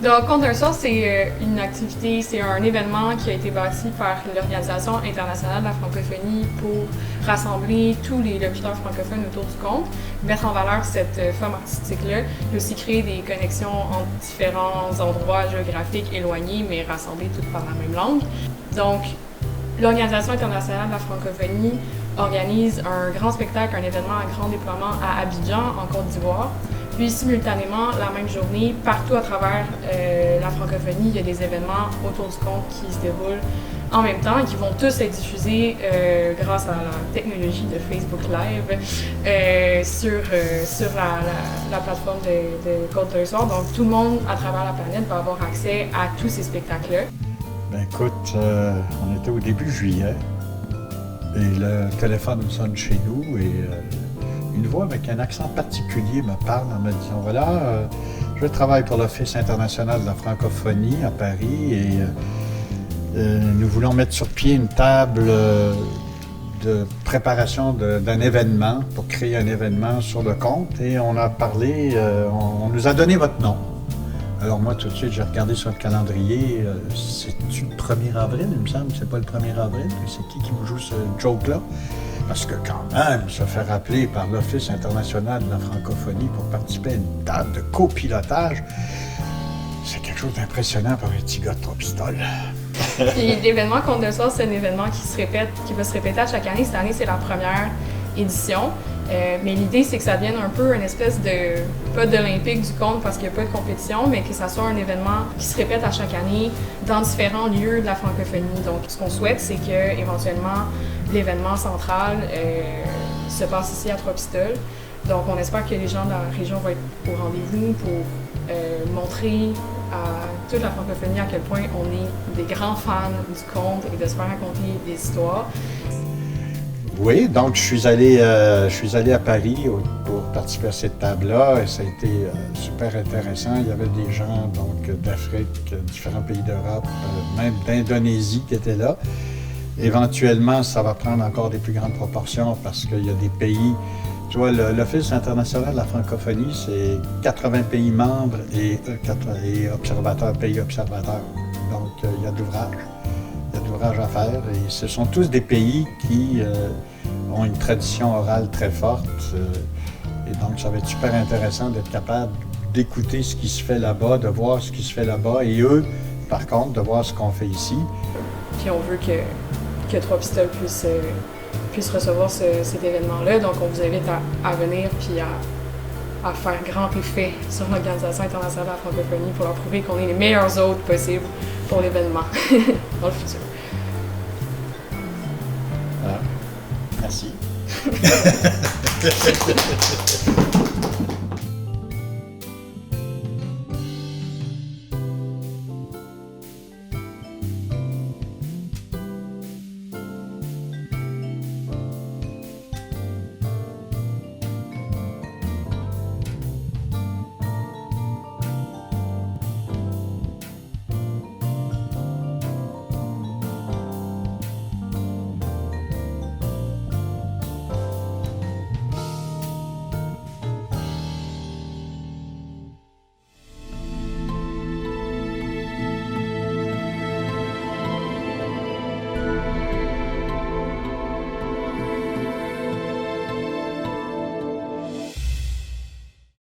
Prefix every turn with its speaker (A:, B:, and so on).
A: Donc, Compte d'un soir, c'est une activité, c'est un événement qui a été bâti par l'Organisation internationale de la francophonie pour rassembler tous les locuteurs francophones autour du conte, mettre en valeur cette forme artistique-là, et aussi créer des connexions entre différents endroits géographiques éloignés, mais rassemblés toutes par la même langue. Donc, l'Organisation internationale de la francophonie organise un grand spectacle, un événement à grand déploiement à Abidjan, en Côte d'Ivoire. Puis simultanément, la même journée, partout à travers la francophonie, il y a des événements autour du conte qui se déroulent en même temps et qui vont tous être diffusés grâce à la technologie de Facebook Live sur la plateforme de Compte d'un soir. Donc tout le monde à travers la planète va avoir accès à tous ces spectacles-là.
B: Ben écoute, on était au début juillet et le téléphone sonne chez nous et une voix avec un accent particulier me parle en me disant « Voilà, je travaille pour l'Office international de la francophonie à Paris et nous voulons mettre sur pied une table de préparation d'un événement pour créer un événement sur le conte et on a parlé, on nous a donné votre nom. » Alors moi, tout de suite, j'ai regardé sur le calendrier, c'est-tu le 1er avril, il me semble, c'est pas le 1er avril, c'est qui me joue ce joke-là? Parce que quand même, se faire appeler par l'Office international de la francophonie pour participer à une table de copilotage, c'est quelque chose d'impressionnant pour un petit gars de 3 pistoles.
A: Puis l'événement Compte d'un soir, c'est un événement qui va se répéter à chaque année. Cette année, c'est la première édition. Mais l'idée, c'est que ça devienne un peu une espèce de, pas d'olympique du conte parce qu'il n'y a pas de compétition, mais que ça soit un événement qui se répète à chaque année dans différents lieux de la francophonie. Donc, ce qu'on souhaite, c'est que éventuellement l'événement central se passe ici à Trois-Pistoles. Donc, on espère que les gens de la région vont être au rendez-vous pour montrer à toute la francophonie à quel point on est des grands fans du conte et de se faire raconter des histoires.
B: Oui, donc je suis allé à Paris pour participer à cette table-là et ça a été super intéressant. Il y avait des gens d'Afrique, différents pays d'Europe, même d'Indonésie qui étaient là. Éventuellement, ça va prendre encore des plus grandes proportions parce qu'il y a des pays. Tu vois, l'Office international de la francophonie, c'est 80 pays membres et observateurs, pays observateurs. Donc, il y a de l'ouvrage. Il y a de l'ouvrage à faire et ce sont tous des pays qui ont une tradition orale très forte. Et donc, ça va être super intéressant d'être capable d'écouter ce qui se fait là-bas, de voir ce qui se fait là-bas et eux, par contre, de voir ce qu'on fait ici.
A: Puis on veut que Trois-Pistoles puisse recevoir cet événement-là. Donc, on vous invite à venir puis à faire grand effet sur l'Organisation internationale de la francophonie pour leur prouver qu'on est les meilleurs hôtes possibles pour l'événement dans le futur.
B: Voilà. Merci.